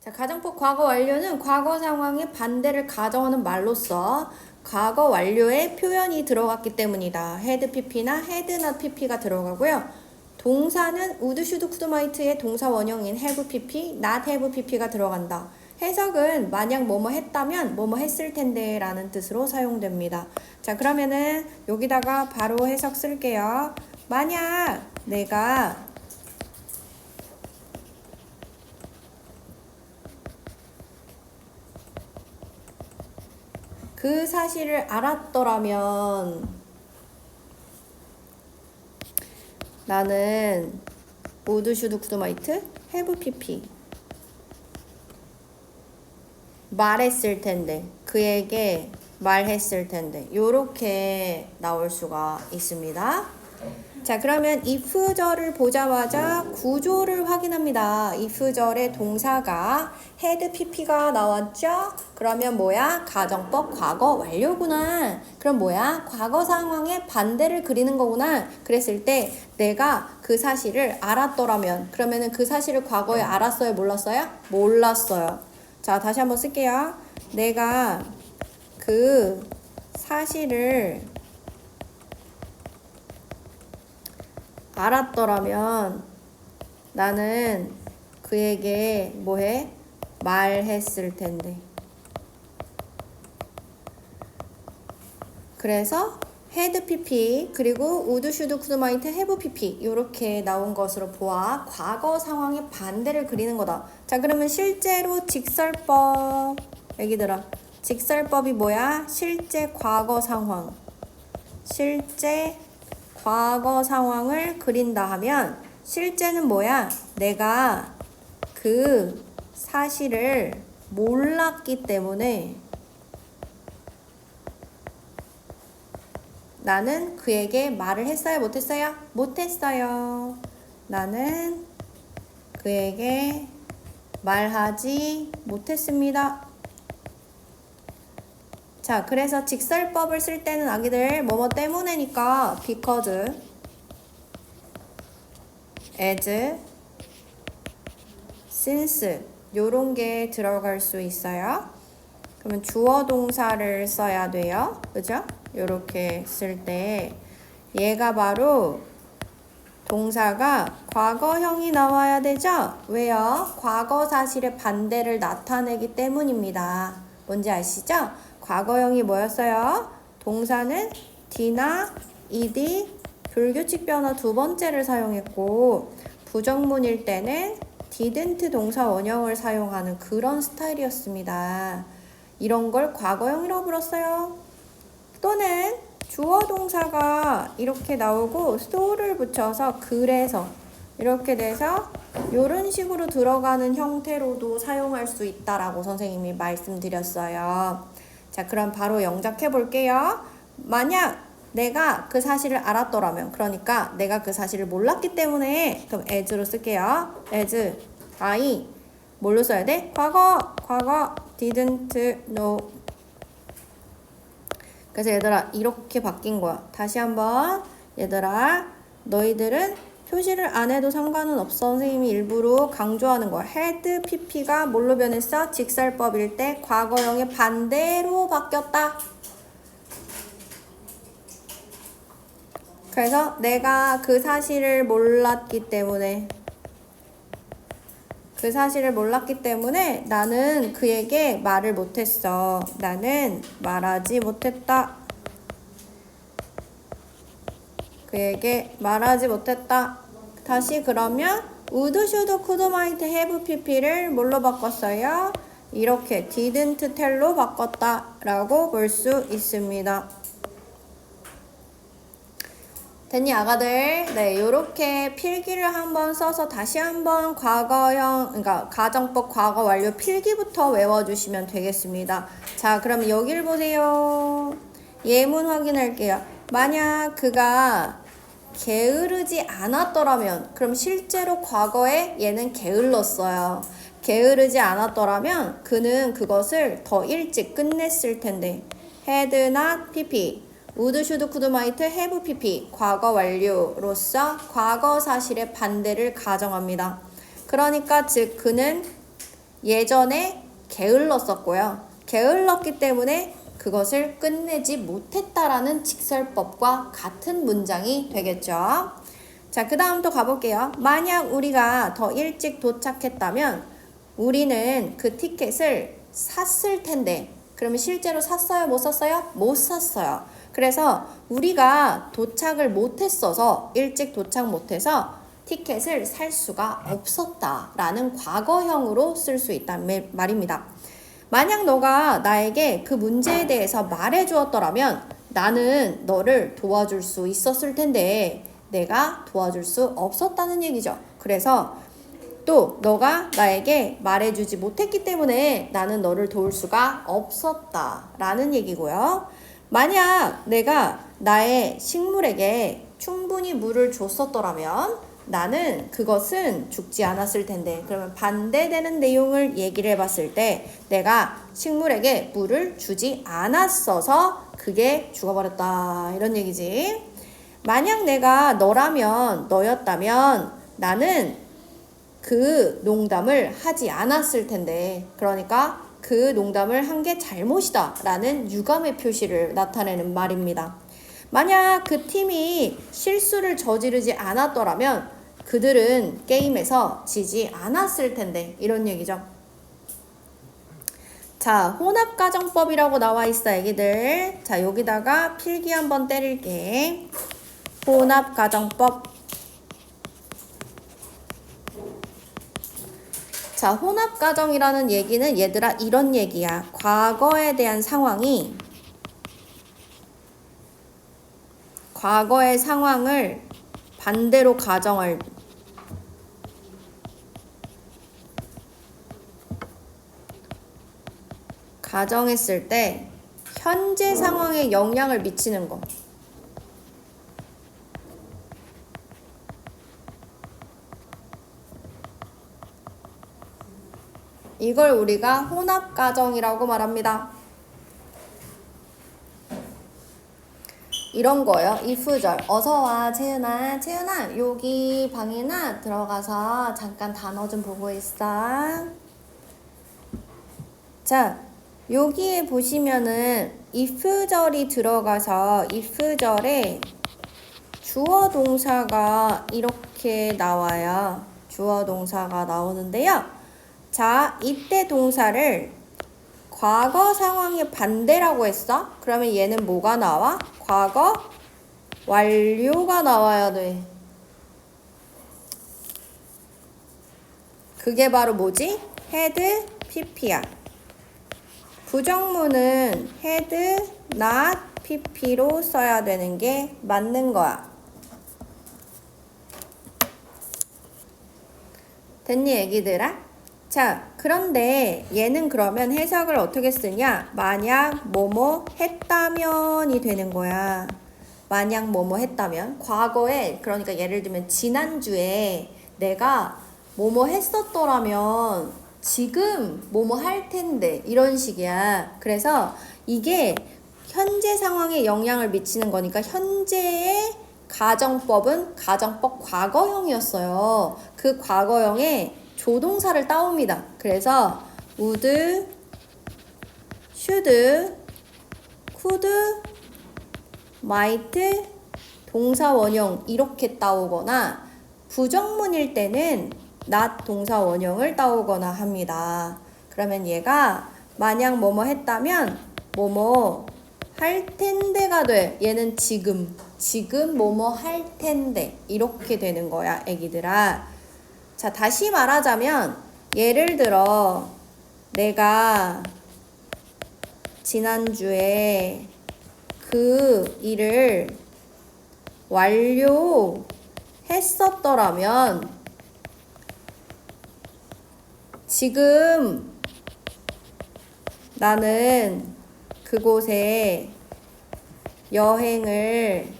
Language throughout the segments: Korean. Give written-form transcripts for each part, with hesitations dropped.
자, 가정법 과거 완료는 과거 상황의 반대를 가정하는 말로써 과거 완료에 표현이 들어갔기 때문이다. had pp나 had not pp가 들어가고요. 동사는 would, should, could, might의 동사 원형인 have pp, not have pp가 들어간다. 해석은 만약 뭐뭐 했다면 뭐뭐 했을 텐데 라는 뜻으로 사용됩니다. 자, 그러면은 여기다가 바로 해석 쓸게요. 만약 내가 그 사실을 알았더라면 나는 would, should, could, might, have pp 말했을 텐데, 그에게 말했을 텐데 요렇게 나올 수가 있습니다. 자, 그러면 if절을 보자마자 구조를 확인합니다. if절의 동사가 had pp가 나왔죠? 그러면 뭐야? 가정법 과거 완료구나. 그럼 뭐야? 과거 상황의 반대를 그리는 거구나. 그랬을 때 내가 그 사실을 알았더라면, 그러면은 그 사실을 과거에 알았어요? 몰랐어요? 몰랐어요. 자, 다시 한번 쓸게요. 내가 그 사실을 알았더라면 나는 그에게 뭐해? 말했을 텐데. 그래서 had pp 그리고 would, should, could, might, have pp 이렇게 나온 것으로 보아 과거 상황의 반대를 그리는 거다. 자, 그러면 실제로 직설법 애기들아, 직설법이 뭐야? 실제 과거 상황, 실제 과거 상황을 그린다 하면 실제는 뭐야? 내가 그 사실을 몰랐기 때문에 나는 그에게 말을 했어요? 못했어요? 못했어요. 나는 그에게 말하지 못했습니다. 자, 그래서 직설법을 쓸 때는 아기들 뭐뭐 때문에니까 because, as, since 요런 게 들어갈 수 있어요. 그러면 주어 동사를 써야 돼요. 그죠? 요렇게 쓸 때 얘가 바로 동사가 과거형이 나와야 되죠? 왜요? 과거 사실의 반대를 나타내기 때문입니다. 뭔지 아시죠? 과거형이 뭐였어요? 동사는 d나 ed, 불규칙 변화 두 번째를 사용했고 부정문일 때는 didn't 동사 원형을 사용하는 그런 스타일이었습니다. 이런 걸 과거형이라고 불렀어요. 또는 주어 동사가 이렇게 나오고 so를 붙여서 그래서 이렇게 돼서 이런 식으로 들어가는 형태로도 사용할 수 있다라고 선생님이 말씀드렸어요. 자, 그럼 바로 영작해 볼게요. 만약 내가 그 사실을 알았더라면, 그러니까 내가 그 사실을 몰랐기 때문에, 그럼 as로 쓸게요. as, I 뭘로 써야 돼? 과거 didn't know. 그래서 얘들아 이렇게 바뀐 거야. 다시 한번 얘들아, 너희들은 표시를 안 해도 상관은 없어. 선생님이 일부러 강조하는 거야. had pp가 뭘로 변했어? 직설법일 때 과거형의 반대로 바뀌었다. 그래서 내가 그 사실을 몰랐기 때문에 나는 그에게 말을 못했어. 나는 말하지 못했다. 그에게 말하지 못했다. 다시 그러면 would, should, could, might, have pp를 뭘로 바꿨어요? 이렇게 didn't tell로 바꿨다 라고 볼 수 있습니다. 됐니 아가들? 네, 요렇게 필기를 한번 써서 다시 한번 과거형, 그러니까 가정법 과거 완료 필기부터 외워주시면 되겠습니다. 자, 그럼 여기를 보세요. 예문 확인할게요. 만약 그가 게으르지 않았더라면, 그럼 실제로 과거에 얘는 게을렀어요. 게으르지 않았더라면 그는 그것을 더 일찍 끝냈을 텐데. had not pp would, should, could, might, have pp 과거 완료로서 과거 사실의 반대를 가정합니다. 그러니까 즉 그는 예전에 게을렀었고요. 게을렀기 때문에 그것을 끝내지 못했다라는 직설법과 같은 문장이 되겠죠. 자, 그 다음 또 가볼게요. 만약 우리가 더 일찍 도착했다면 우리는 그 티켓을 샀을 텐데, 그러면 실제로 샀어요? 못 샀어요? 못 샀어요. 그래서 우리가 도착을 못했어서, 일찍 도착 못해서 티켓을 살 수가 없었다라는 과거형으로 쓸 수 있다는 말입니다. 만약 너가 나에게 그 문제에 대해서 말해 주었더라면 나는 너를 도와줄 수 있었을 텐데 내가 도와줄 수 없었다는 얘기죠. 그래서 또 너가 나에게 말해주지 못했기 때문에 나는 너를 도울 수가 없었다라는 얘기고요. 만약 내가 나의 식물에게 충분히 물을 줬었더라면 나는 그것은 죽지 않았을 텐데, 그러면 반대되는 내용을 얘기를 해봤을 때 내가 식물에게 물을 주지 않았어서 그게 죽어버렸다 이런 얘기지. 만약 내가 너였다면 나는 그 농담을 하지 않았을 텐데, 그러니까 그 농담을 한 게 잘못이다 라는 유감의 표시를 나타내는 말입니다. 만약 그 팀이 실수를 저지르지 않았더라면 그들은 게임에서 지지 않았을 텐데 이런 얘기죠. 자, 혼합가정법이라고 나와 있어 애기들. 자, 여기다가 필기 한번 때릴게. 혼합가정법. 자, 혼합가정이라는 얘기는 얘들아 이런 얘기야. 과거에 대한 상황이 과거의 상황을 반대로 가정했을 때 현재 상황에 영향을 미치는 거. 이걸 우리가 혼합가정이라고 말합니다. 이런 거예요. if절. 어서와 채윤아. 채윤아 여기 방이나 들어가서 잠깐 단어 좀 보고 있어. 자, 여기에 보시면은 if절이 들어가서 if절에 주어 동사가 이렇게 나와요. 주어 동사가 나오는데요. 자, 이때 동사를 과거 상황의 반대라고 했어? 그러면 얘는 뭐가 나와? 과거 완료가 나와야 돼. 그게 바로 뭐지? had, pp야. 부정문은 had, not, pp로 써야 되는 게 맞는 거야. 됐니 애기들아? 자, 그런데 얘는 그러면 해석을 어떻게 쓰냐? 만약 뭐뭐 했다면이 되는 거야. 만약 뭐뭐 했다면. 과거에, 그러니까 예를 들면 지난주에 내가 뭐뭐 했었더라면 지금 뭐뭐 할 텐데 이런 식이야. 그래서 이게 현재 상황에 영향을 미치는 거니까 현재의 가정법은 가정법 과거형이었어요. 그 과거형에 조동사를 따옵니다. 그래서 would, should, could, might, 동사 원형 이렇게 따오거나 부정문일 때는 not 동사 원형을 따오거나 합니다. 그러면 얘가 만약 뭐뭐 했다면 뭐뭐 할 텐데가 돼. 얘는 지금 뭐뭐 할 텐데 이렇게 되는 거야 애기들아. 자, 다시 말하자면 예를 들어 내가 지난주에 그 일을 완료했었더라면 지금 나는 그곳에 여행을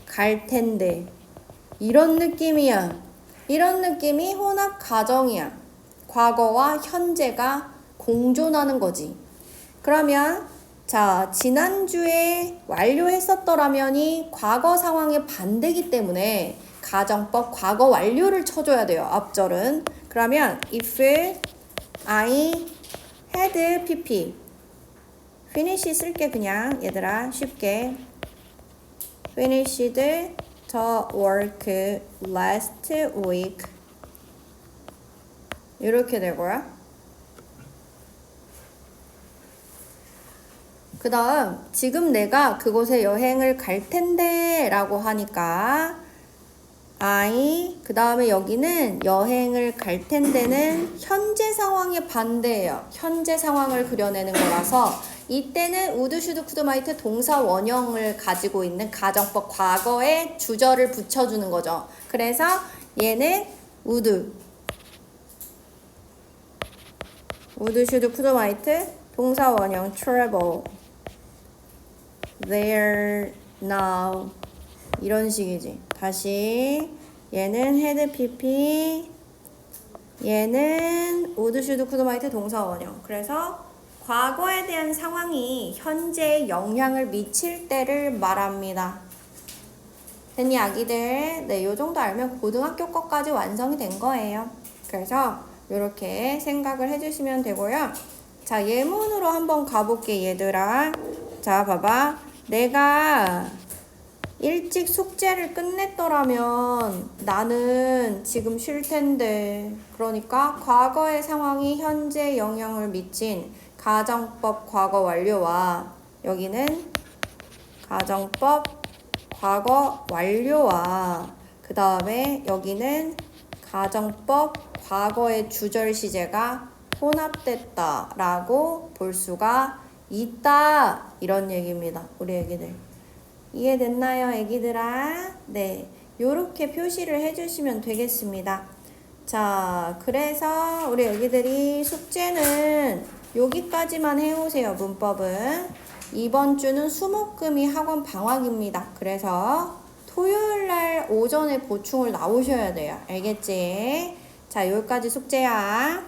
갈 텐데 이런 느낌이야. 이런 느낌이 혼합 가정이야. 과거와 현재가 공존하는 거지. 그러면 자, 지난주에 완료했었더라면이 과거 상황의 반대이기 때문에 가정법 과거 완료를 쳐줘야 돼요. 앞절은. 그러면 if I had PP. finish 쓸게 그냥 얘들아 쉽게. finished the work last week. 이렇게 되고요. 그 다음 지금 내가 그곳에 여행을 갈 텐데 라고 하니까 그 다음에 여기는 여행을 갈 텐데는 현재 상황의 반대예요. 현재 상황을 그려내는 거라서 이때는 would, should, could, might 동사 원형을 가지고 있는 가정법 과거에 주절을 붙여주는 거죠. 그래서 얘는 would, should, could, might 동사 원형 travel there now 이런 식이지. 다시 얘는 had pp 얘는 would, should, could, might 동사 원형. 그래서 과거에 대한 상황이 현재에 영향을 미칠 때를 말합니다. 됐니 아기들? 네, 요 정도 알면 고등학교 거까지 완성이 된 거예요. 그래서 이렇게 생각을 해주시면 되고요. 자, 예문으로 한번 가볼게 얘들아. 자, 봐봐. 내가 일찍 숙제를 끝냈더라면 나는 지금 쉴 텐데. 그러니까 과거의 상황이 현재에 영향을 미친 가정법 과거 완료와 여기는 가정법 과거 완료와 그 다음에 여기는 가정법 과거의 주절 시제가 혼합됐다 라고 볼 수가 있다 이런 얘기입니다. 우리 애기들 이해됐나요 애기들아? 네, 요렇게 표시를 해주시면 되겠습니다. 자, 그래서 우리 애기들이 숙제는 여기까지만 해오세요. 문법은 이번 주는 수목금이 학원 방학입니다. 그래서 토요일날 오전에 보충을 나오셔야 돼요. 알겠지? 자, 여기까지 숙제야.